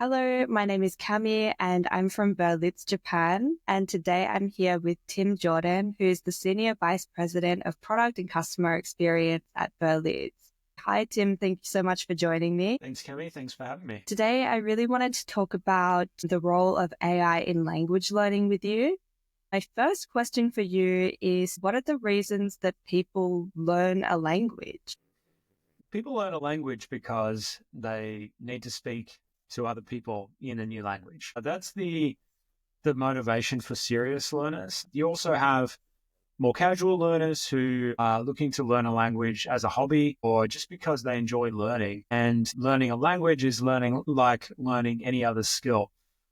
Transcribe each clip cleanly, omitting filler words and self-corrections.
Hello, my name is Cami and I'm from Berlitz, Japan. And today I'm here with Tim Jordan, who is the Senior Vice President of Product and Customer Experience at Berlitz. Hi, Tim. Thank you so much for joining me. Thanks, Cami. Thanks for having me. Today, I really wanted to talk about the role of AI in language learning with you. My first question for you is, what are the reasons that people learn a language? People learn a language because they need to speak to other people in a new language. That's the motivation for serious learners. You also have more casual learners who are looking to learn a language as a hobby or just because they enjoy learning. And learning a language is learning like learning any other skill.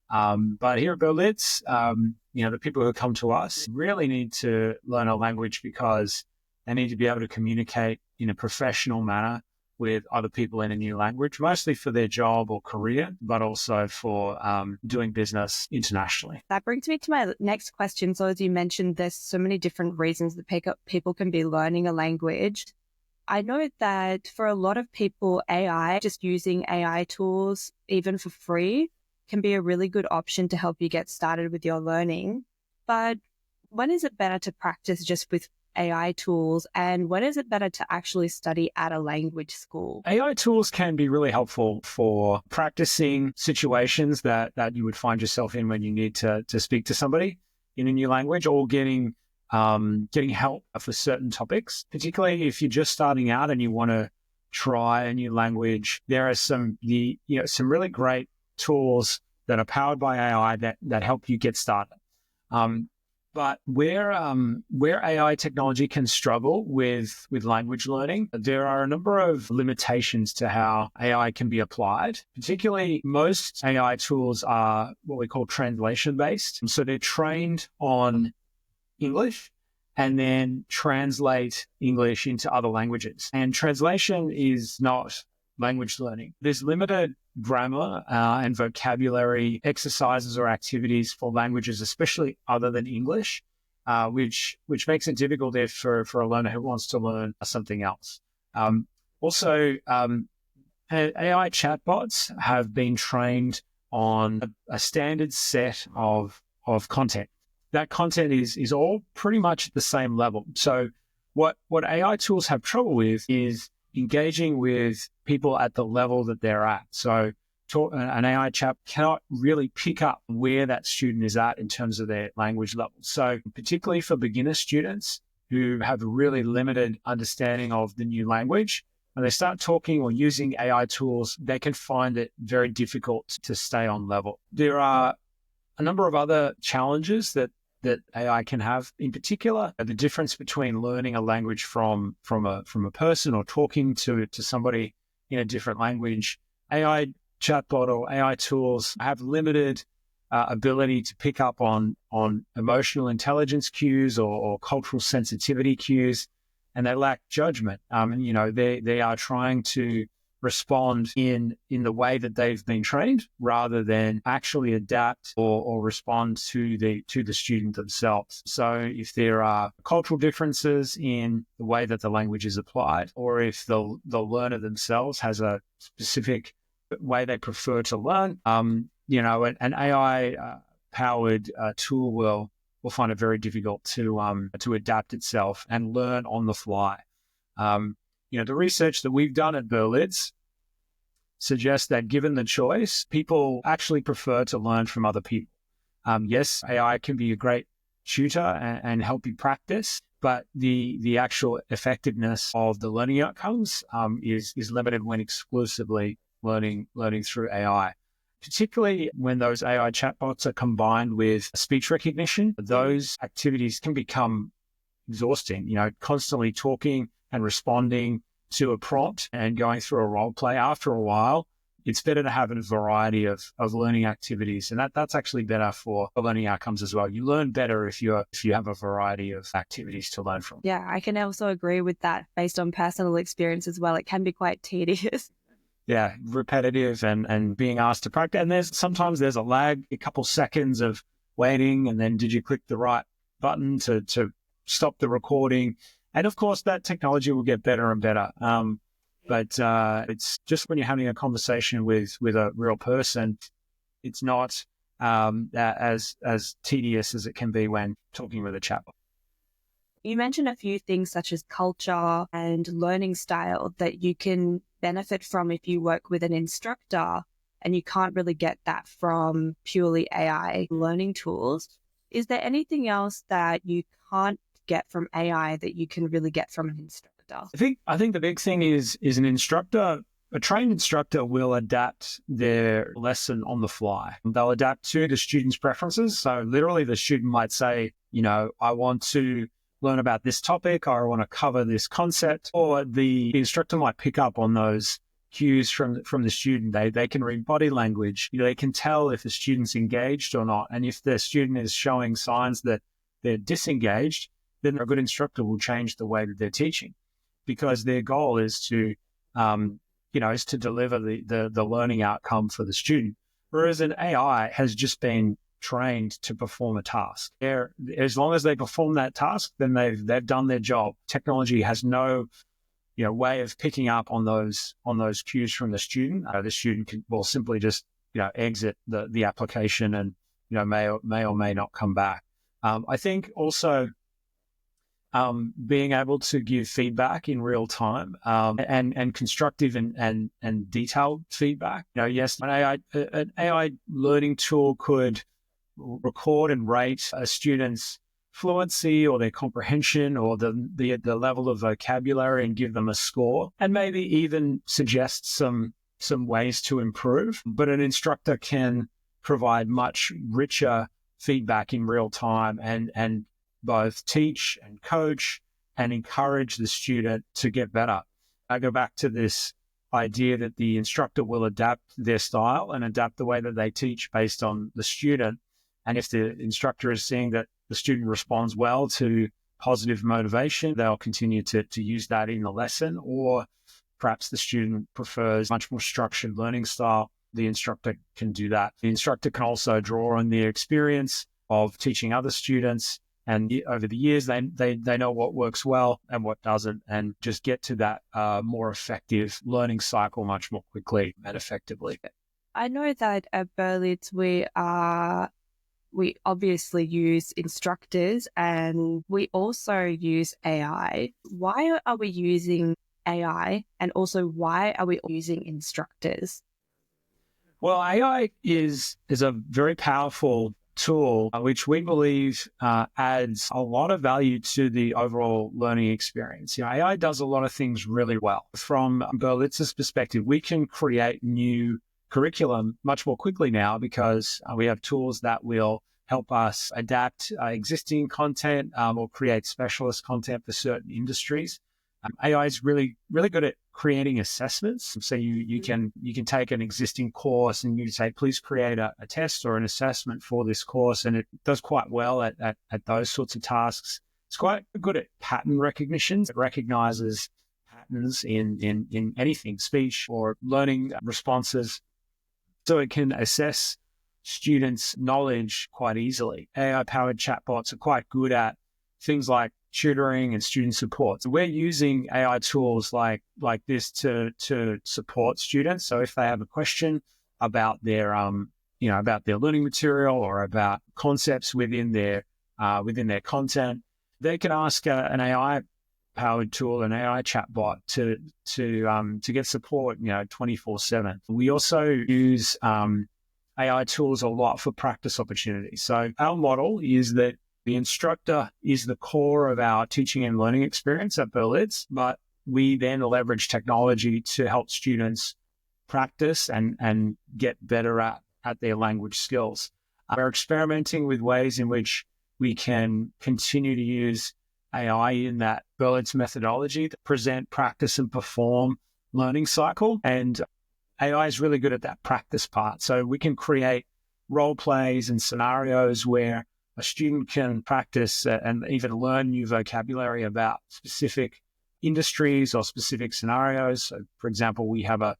But here at Berlitz, the people who come to us really need to learn a language because they need to be able to communicate in a professional manner with other people in a new language, mostly for their job or career, but also for doing business internationally. That brings me to my next question. So as you mentioned, there's so many different reasons that people can be learning a language. I know that for a lot of people, just using AI tools, even for free, can be a really good option to help you get started with your learning. But when is it better to practice just with AI tools, and when is it better to actually study at a language school? AI tools can be really helpful for practicing situations that you would find yourself in when you need to speak to somebody in a new language, or getting help for certain topics. Particularly if you're just starting out and you want to try a new language, there are some really great tools that are powered by AI that help you get started. But where AI technology can struggle with language learning, there are a number of limitations to how AI can be applied. Particularly, most AI tools are what we call translation-based. So they're trained on English and then translate English into other languages. And translation is not language learning. There's limited grammar and vocabulary exercises or activities for languages, especially other than English, which makes it difficult for a learner who wants to learn something else. Also, AI chatbots have been trained on a standard set of content. That content is all pretty much at the same level. So what AI tools have trouble with is engaging with people at the level that they're at. So an AI chat cannot really pick up where that student is at in terms of their language level. So particularly for beginner students who have a really limited understanding of the new language, when they start talking or using AI tools, they can find it very difficult to stay on level. There are a number of other challenges that AI can have. In particular, the difference between learning a language from a person or talking to somebody in a different language. AI chatbot or AI tools have limited ability to pick up on emotional intelligence cues or cultural sensitivity cues, and they lack judgment. They are trying to respond in the way that they've been trained rather than actually adapt or respond to the student themselves. So if there are cultural differences in the way that the language is applied, or if the learner themselves has a specific way they prefer to learn, an AI powered tool will find it very difficult to adapt itself and learn on the fly. The research that we've done at Berlitz suggests that given the choice, people actually prefer to learn from other people. Yes, AI can be a great tutor and help you practice, but the actual effectiveness of the learning outcomes is limited when exclusively learning through AI. Particularly when those AI chatbots are combined with speech recognition, those activities can become exhausting. Constantly talking and responding to a prompt and going through a role play. After a while, it's better to have a variety of learning activities, and that's actually better for learning outcomes as well. You learn better if you have a variety of activities to learn from. Yeah, I can also agree with that based on personal experience as well. It can be quite tedious. Yeah, repetitive and being asked to practice. And sometimes there's a lag, a couple seconds of waiting, and then did you click the right button to stop the recording? And of course, that technology will get better and better. But it's just when you're having a conversation with a real person, It's not as tedious as it can be when talking with a chatbot. You mentioned a few things such as culture and learning style that you can benefit from if you work with an instructor, and you can't really get that from purely AI learning tools. Is there anything else that you can't get from AI that you can really get from an instructor? I think the big thing is an instructor. A trained instructor will adapt their lesson on the fly. They'll adapt to the student's preferences. So literally the student might say, I want to learn about this topic, or I want to cover this concept, or the instructor might pick up on those cues from the student. They can read body language. They can tell if the student's engaged or not. And if the student is showing signs that they're disengaged, then a good instructor will change the way that they're teaching, because their goal is to deliver the learning outcome for the student. Whereas an AI has just been trained to perform a task. As long as they perform that task, then they've done their job. Technology has no way of picking up on those cues from the student. The student will simply just exit the application and may or may not come back. I think also being able to give feedback in real time and constructive and detailed feedback. Yes, an AI learning tool could record and rate a student's fluency or their comprehension or the level of vocabulary and give them a score, and maybe even suggest some ways to improve. But an instructor can provide much richer feedback in real time and both teach and coach and encourage the student to get better. I go back to this idea that the instructor will adapt their style and adapt the way that they teach based on the student. And if the instructor is seeing that the student responds well to positive motivation, they'll continue to use that in the lesson. Or perhaps the student prefers much more structured learning style. The instructor can do that. The instructor can also draw on their experience of teaching other students. And over the years, they know what works well and what doesn't, and just get to that more effective learning cycle much more quickly and effectively. I know that at Berlitz, we obviously use instructors and we also use AI. Why are we using AI, and also why are we using instructors? Well, AI is a very powerful tool, which we believe adds a lot of value to the overall learning experience. AI does a lot of things really well. From Berlitz's perspective, we can create new curriculum much more quickly now because we have tools that will help us adapt existing content or create specialist content for certain industries. AI is really, really good at creating assessments. So you can take an existing course and you say, please create a test or an assessment for this course. And it does quite well at those sorts of tasks. It's quite good at pattern recognition. It recognizes patterns in anything, speech or learning responses. So it can assess students' knowledge quite easily. AI-powered chatbots are quite good at things like tutoring and student support. So we're using AI tools like this to support students. So if they have a question about their about their learning material or about concepts within their content, they can ask an AI powered tool, an AI chatbot to get support 24/7. We also use AI tools a lot for practice opportunities. So our model is that the instructor is the core of our teaching and learning experience at Berlitz, but we then leverage technology to help students practice and get better at their language skills. We're experimenting with ways in which we can continue to use AI in that Berlitz methodology to present, practice, and perform learning cycle. And AI is really good at that practice part. So we can create role plays and scenarios where a student can practice and even learn new vocabulary about specific industries or specific scenarios. So, for example, we have a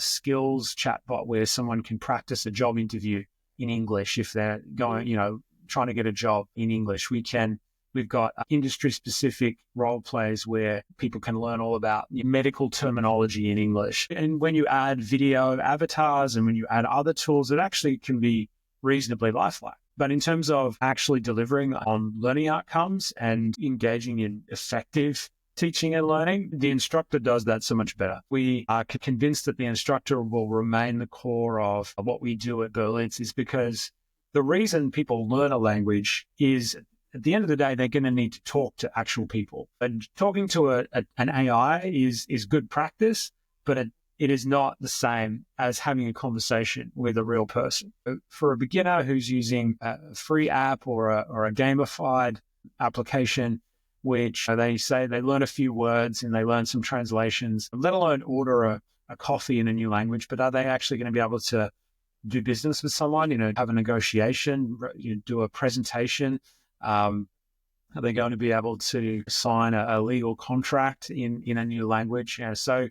skills chatbot where someone can practice a job interview in English if they're going, trying to get a job in English. We can We've got industry-specific role plays where people can learn all about medical terminology in English. And when you add video avatars and when you add other tools, it actually can be reasonably lifelike. But in terms of actually delivering on learning outcomes and engaging in effective teaching and learning, the instructor does that so much better. We are convinced that the instructor will remain the core of what we do at Berlitz, is because the reason people learn a language is, at the end of the day, they're going to need to talk to actual people. And talking to an AI is good practice, but it is not the same as having a conversation with a real person. For a beginner who's using a free app or a gamified application, which they say they learn a few words and they learn some translations, let alone order a coffee in a new language, but are they actually going to be able to do business with someone, have a negotiation, do a presentation? Are they going to be able to sign a legal contract in a new language? So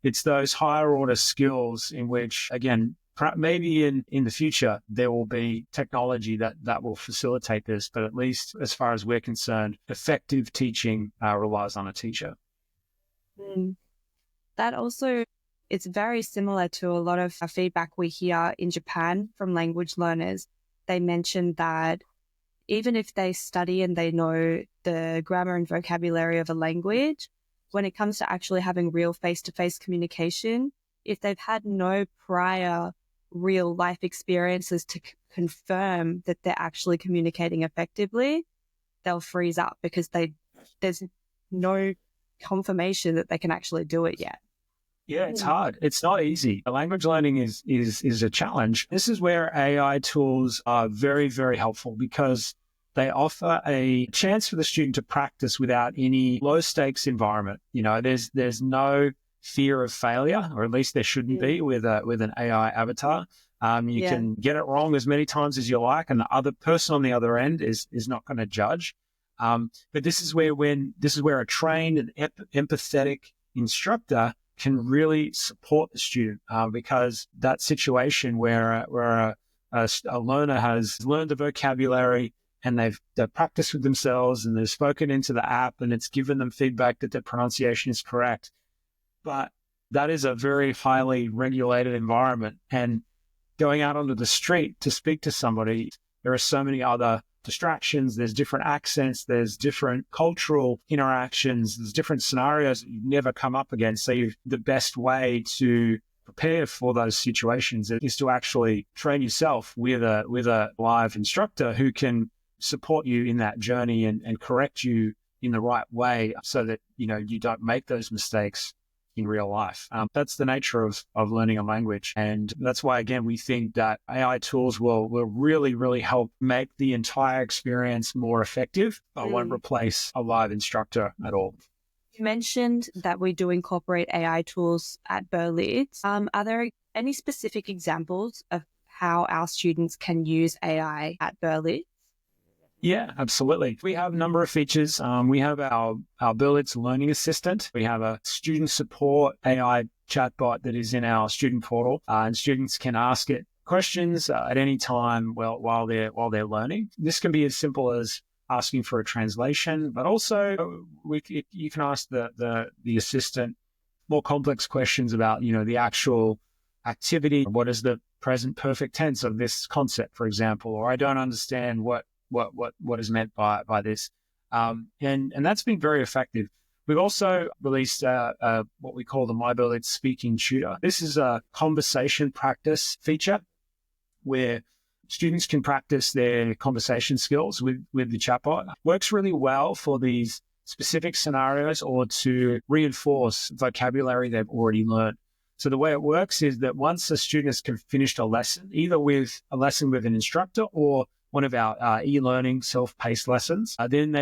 it's those higher order skills in which, again, maybe in the future, there will be technology that will facilitate this. But at least as far as we're concerned, effective teaching relies on a teacher. That also, it's very similar to a lot of feedback we hear in Japan from language learners. They mentioned that even if they study and they know the grammar and vocabulary of a language, when it comes to actually having real face-to-face communication, if they've had no prior real life experiences to confirm that they're actually communicating effectively, they'll freeze up because there's no confirmation that they can actually do it yet. Yeah, it's hard. It's not easy. Language learning is a challenge. This is where AI tools are very, very helpful because they offer a chance for the student to practice without any low stakes environment. There's no fear of failure, or at least there shouldn't be with an AI avatar. You can get it wrong as many times as you like, and the other person on the other end is not going to judge. But this is where a trained and empathetic instructor can really support the student, because that situation where a learner has learned the vocabulary and they've practiced with themselves and they've spoken into the app and it's given them feedback that their pronunciation is correct. But that is a very highly regulated environment. And going out onto the street to speak to somebody, there are so many other distractions. There's different accents. There's different cultural interactions. There's different scenarios that you've never come up against. So the best way to prepare for those situations is to actually train yourself with a live instructor who can support you in that journey and correct you in the right way so that, you don't make those mistakes in real life. That's the nature of learning a language. And that's why, again, we think that AI tools will really, really help make the entire experience more effective, but won't replace a live instructor at all. You mentioned that we do incorporate AI tools at Berlitz. Are there any specific examples of how our students can use AI at Berlitz? Yeah, absolutely. We have a number of features. We have our Berlitz Learning Assistant. We have a student support AI chatbot that is in our student portal, and students can ask it questions at any time while they're learning. This can be as simple as asking for a translation, but also you can ask the assistant more complex questions about the actual activity. What is the present perfect tense of this concept, for example? Or I don't understand what is meant by this. And that's been very effective. We've also released what we call the My Berlitz Speaking Tutor. This is a conversation practice feature where students can practice their conversation skills with the chatbot. Works really well for these specific scenarios or to reinforce vocabulary they've already learned. So the way it works is that once a student has finished a lesson, either with a lesson with an instructor or one of our e-learning self-paced lessons, then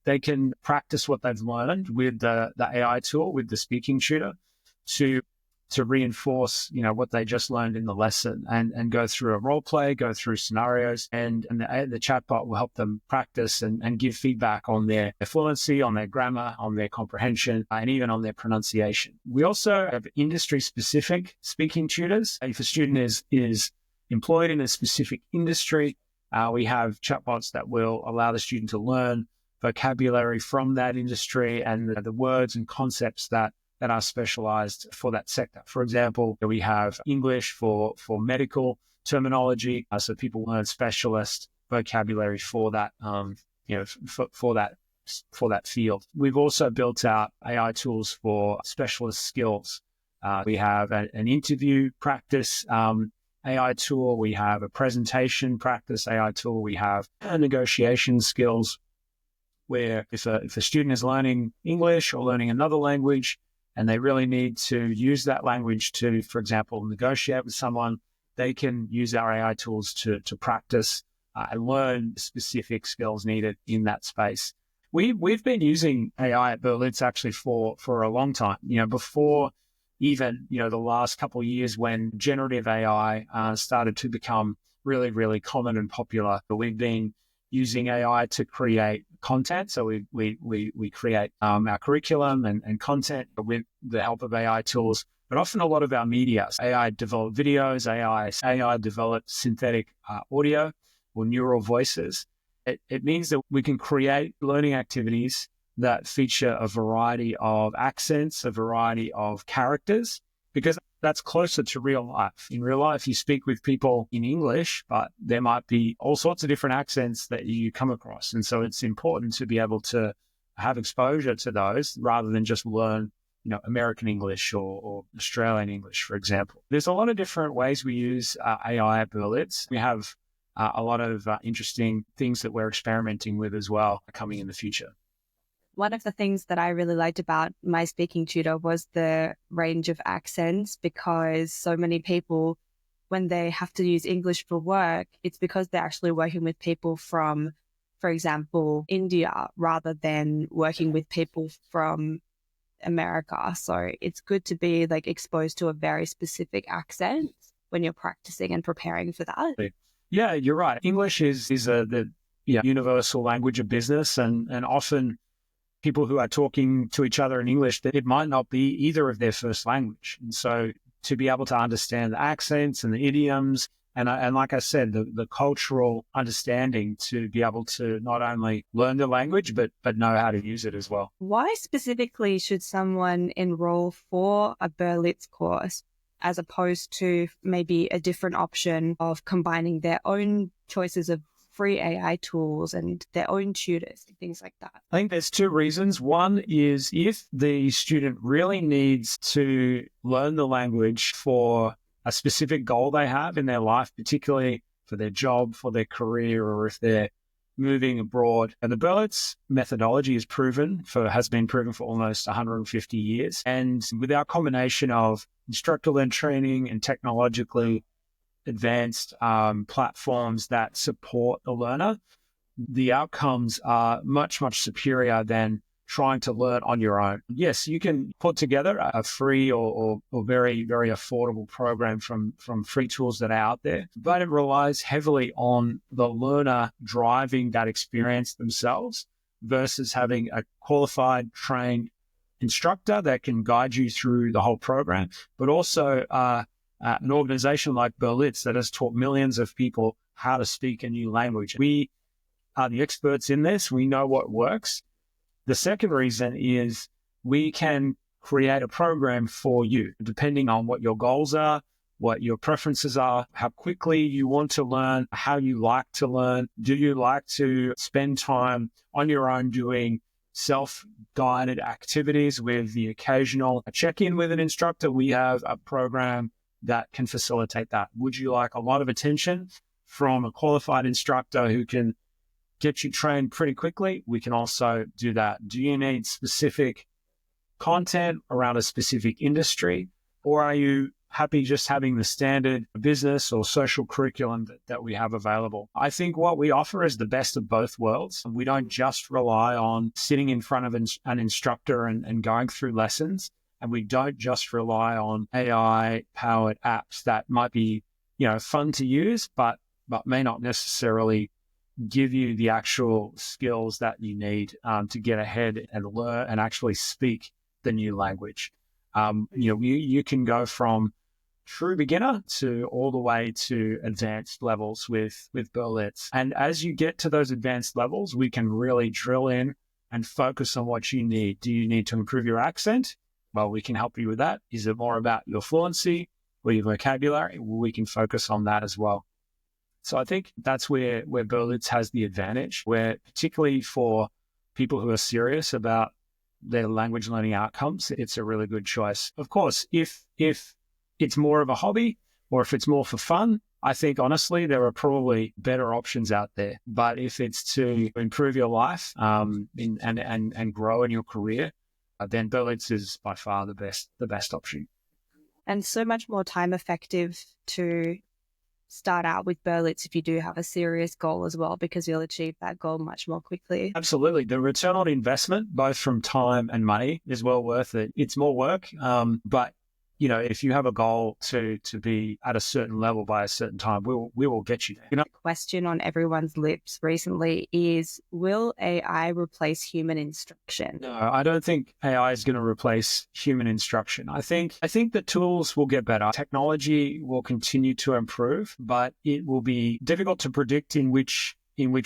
they can practice what they've learned with the AI tool, with the speaking tutor, to reinforce what they just learned in the lesson and go through a role play, go through scenarios, and the chatbot will help them practice and give feedback on their fluency, on their grammar, on their comprehension, and even on their pronunciation. We also have industry-specific speaking tutors. If a student is employed in a specific industry, we have chatbots that will allow the student to learn vocabulary from that industry and the words and concepts that are specialized for that sector. For example, we have English for medical terminology, so people learn specialist vocabulary for that, for that field. We've also built out AI tools for specialist skills. We have an interview practice AI tool. We have a presentation practice AI tool. We have negotiation skills, where if a student is learning English or learning another language and they really need to use that language to, for example, negotiate with someone, they can use our AI tools to practice and learn specific skills needed in that space. We've been using AI at Berlitz actually for a long time, before even, the last couple of years when generative AI started to become really, really common and popular. We've been using AI to create content. So we create our curriculum and content with the help of AI tools, but often a lot of our media. AI developed videos, AI developed synthetic audio or neural voices. It means that we can create learning activities that feature a variety of accents, a variety of characters, because that's closer to real life. In real life, you speak with people in English, but there might be all sorts of different accents that you come across. And so it's important to be able to have exposure to those rather than just learn, American English or Australian English, for example. There's a lot of different ways we use AI at Berlitz. We have a lot of interesting things that we're experimenting with as well coming in the future. One of the things that I really liked about my speaking tutor was the range of accents, because so many people, when they have to use English for work, it's because they're actually working with people from, for example, India, rather than working with people from America. So it's good to be exposed to a very specific accent when you're practicing and preparing for that. Yeah, you're right. English is the universal language of business, and often people who are talking to each other in English, that it might not be either of their first language. And so to be able to understand the accents and the idioms, and like I said, the cultural understanding to be able to not only learn the language, but know how to use it as well. Why specifically should someone enroll for a Berlitz course as opposed to maybe a different option of combining their own choices of free AI tools and their own tutors and things like that? I think there's two reasons. One is if the student really needs to learn the language for a specific goal they have in their life, particularly for their job, for their career, or if they're moving abroad. And the Berlitz methodology has been proven for almost 150 years. And with our combination of instructor-led training and technologically advanced platforms that support the learner, the outcomes are much, much superior than trying to learn on your own. Yes, you can put together a free or very, very affordable program from free tools that are out there, but it relies heavily on the learner driving that experience themselves versus having a qualified, trained instructor that can guide you through the whole program, but also an organization like Berlitz that has taught millions of people how to speak a new language. We are the experts in this. We know what works. The second reason is we can create a program for you, depending on what your goals are, what your preferences are, how quickly you want to learn, how you like to learn. Do you like to spend time on your own doing self-guided activities with the occasional check-in with an instructor? We have a program that can facilitate that. Would you like a lot of attention from a qualified instructor who can get you trained pretty quickly? We can also do that. Do you need specific content around a specific industry, or are you happy just having the standard business or social curriculum that we have available? I think what we offer is the best of both worlds. We don't just rely on sitting in front of an instructor and going through lessons. And we don't just rely on AI-powered apps that might be, fun to use, but may not necessarily give you the actual skills that you need to get ahead and learn and actually speak the new language. You can go from true beginner to all the way to advanced levels with Berlitz. And as you get to those advanced levels, we can really drill in and focus on what you need. Do you need to improve your accent? Well, we can help you with that. Is it more about your fluency or your vocabulary? We can focus on that as well. So I think that's where Berlitz has the advantage, where particularly for people who are serious about their language learning outcomes, it's a really good choice. Of course, if it's more of a hobby or if it's more for fun, I think honestly there are probably better options out there. But if it's to improve your life and grow in your career, then Berlitz is by far the best option. And so much more time effective to start out with Berlitz if you do have a serious goal as well, because you'll achieve that goal much more quickly. Absolutely. The return on investment, both from time and money, is well worth it. It's more work, but if you have a goal to be at a certain level by a certain time, we will get you there. The question on everyone's lips recently is, will AI replace human instruction? No, I don't think AI is going to replace human instruction. I think the tools will get better. Technology will continue to improve, but it will be difficult to predict in which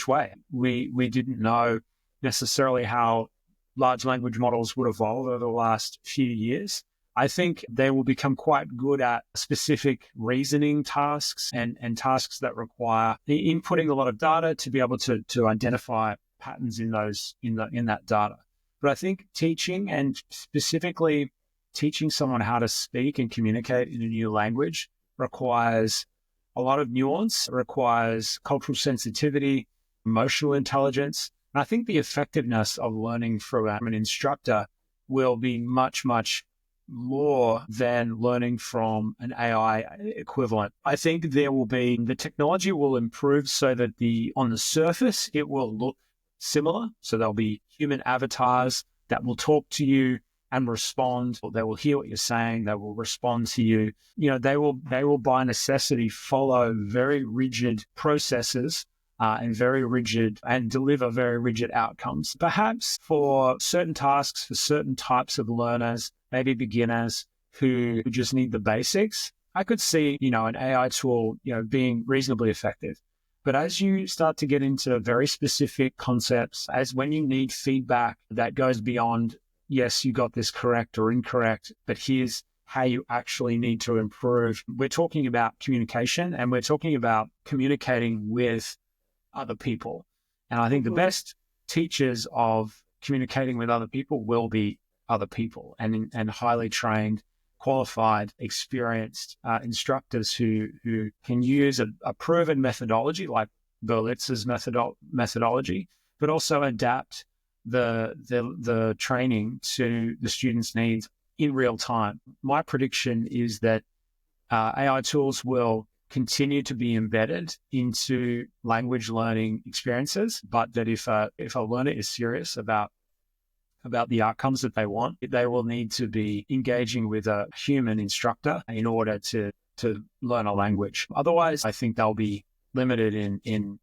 way. We didn't know necessarily how large language models would evolve over the last few years. I think they will become quite good at specific reasoning tasks and tasks that require inputting a lot of data to be able to identify patterns in that data. But I think teaching, and specifically teaching someone how to speak and communicate in a new language, requires a lot of nuance, requires cultural sensitivity, emotional intelligence. And I think the effectiveness of learning from an instructor will be much, much more than learning from an AI equivalent. I think the technology will improve so that on the surface, it will look similar. So there'll be human avatars that will talk to you and respond, or they will hear what you're saying. They will respond to you. They will by necessity follow very rigid processes and deliver very rigid outcomes. Perhaps for certain tasks, for certain types of learners, maybe beginners who just need the basics, I could see, an AI tool, being reasonably effective. But as you start to get into very specific concepts, as when you need feedback that goes beyond, yes, you got this correct or incorrect, but here's how you actually need to improve. We're talking about communication, and we're talking about communicating with other people. And I think the best teachers of communicating with other people will be other people and highly trained, qualified, experienced instructors who can use a proven methodology like Berlitz's methodology, but also adapt the training to the students' needs in real time. My prediction is that AI tools will continue to be embedded into language learning experiences, but that if a learner is serious about the outcomes that they want, they will need to be engaging with a human instructor in order to learn a language. Otherwise, I think they'll be limited in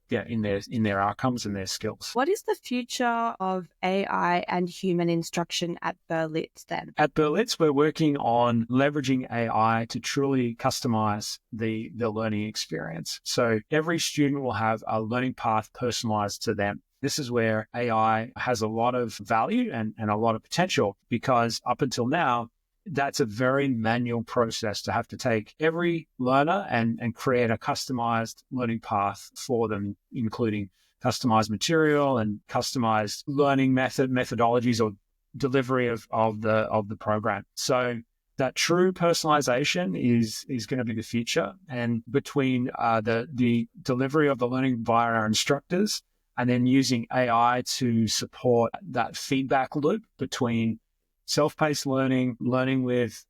their outcomes and their skills. What is the future of AI and human instruction at Berlitz then? At Berlitz, we're working on leveraging AI to truly customize the learning experience. So every student will have a learning path personalized to them. This is where AI has a lot of value and a lot of potential, because up until now, that's a very manual process to have to take every learner and create a customized learning path for them, including customized material and customized learning methodologies or delivery of the program. So that true personalization is going to be the future. And between the delivery of the learning via our instructors and then using AI to support that feedback loop between self-paced learning with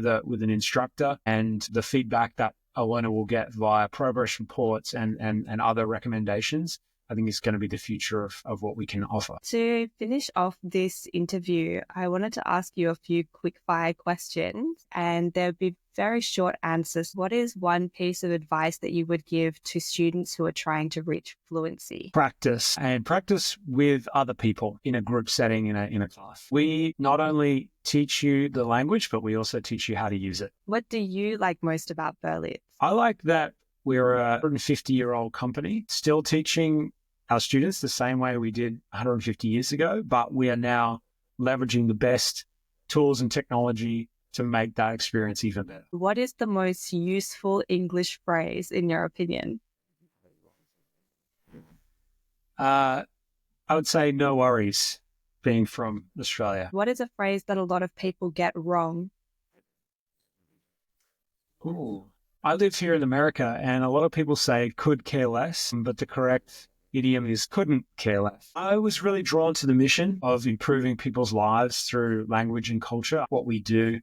an instructor, and the feedback that a learner will get via progress reports and other recommendations, I think is going to be the future of what we can offer. To finish off this interview, I wanted to ask you a few quick-fire questions, and there'll be very short answers. What is one piece of advice that you would give to students who are trying to reach fluency? Practice, and practice with other people in a group setting, in a class. We not only teach you the language, but we also teach you how to use it. What do you like most about Berlitz? I like that we're a 150-year-old company, still teaching our students the same way we did 150 years ago, but we are now leveraging the best tools and technology to make that experience even better. What is the most useful English phrase in your opinion? I would say no worries, being from Australia. What is a phrase that a lot of people get wrong? Ooh. I live here in America, and a lot of people say could care less, but the correct idiom is couldn't care less. I was really drawn to the mission of improving people's lives through language and culture. What we do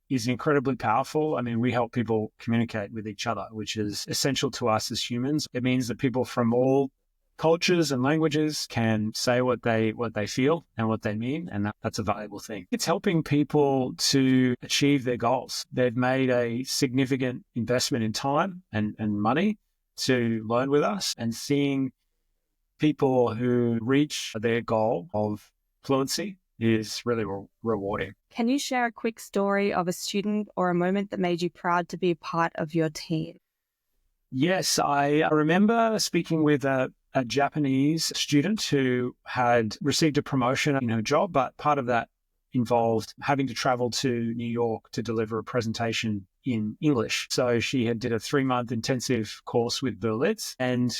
is incredibly powerful. I mean, we help people communicate with each other, which is essential to us as humans. It means that people from all cultures and languages can say what they feel and what they mean, and that's a valuable thing. It's helping people to achieve their goals. They've made a significant investment in time and money to learn with us, and seeing people who reach their goal of fluency is really rewarding. Can you share a quick story of a student or a moment that made you proud to be a part of your team? Yes, I remember speaking with a Japanese student who had received a promotion in her job, but part of that involved having to travel to New York to deliver a presentation in English. So she had did a 3-month intensive course with Berlitz and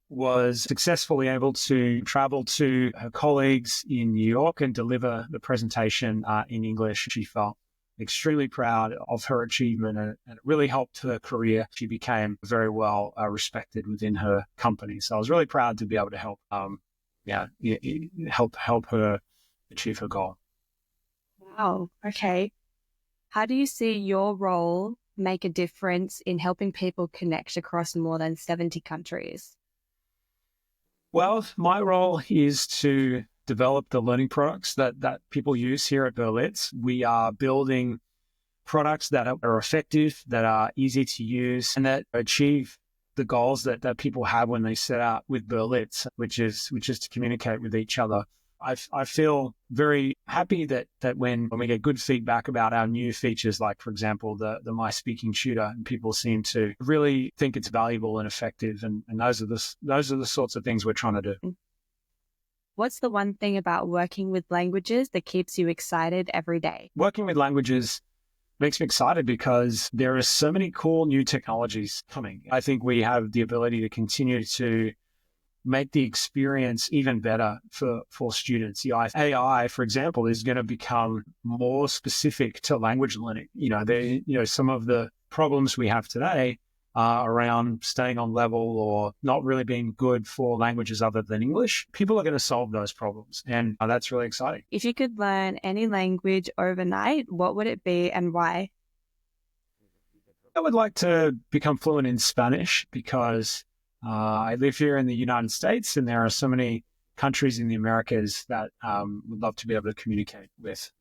was successfully able to travel to her colleagues in New York and deliver the presentation in English. She felt extremely proud of her achievement, and it really helped her career. She became very well respected within her company. So I was really proud to be able to help her achieve her goal. Wow. Okay. How do you see your role make a difference in helping people connect across more than 70 countries? Well, my role is to develop the learning products that people use here at Berlitz. We are building products that are effective, that are easy to use, and that achieve the goals that people have when they set out with Berlitz, which is to communicate with each other. I feel very happy that when we get good feedback about our new features, like, for example, the My Speaking Tutor, and people seem to really think it's valuable and effective. And those are the sorts of things we're trying to do. What's the one thing about working with languages that keeps you excited every day? Working with languages makes me excited because there are so many cool new technologies coming. I think we have the ability to continue to make the experience even better for students. AI, for example, is going to become more specific to language learning. Some of the problems we have today around staying on level or not really being good for languages other than English. People are going to solve those problems, and that's really exciting. If you could learn any language overnight, what would it be and why? I would like to become fluent in Spanish because I live here in the United States, and there are so many countries in the Americas that would love to be able to communicate with.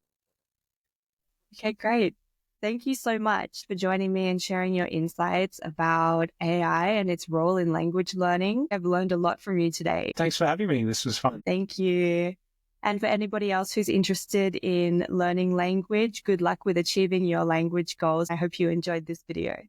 Okay, great. Thank you so much for joining me and sharing your insights about AI and its role in language learning. I've learned a lot from you today. Thanks for having me. This was fun. Thank you. And for anybody else who's interested in learning language, good luck with achieving your language goals. I hope you enjoyed this video.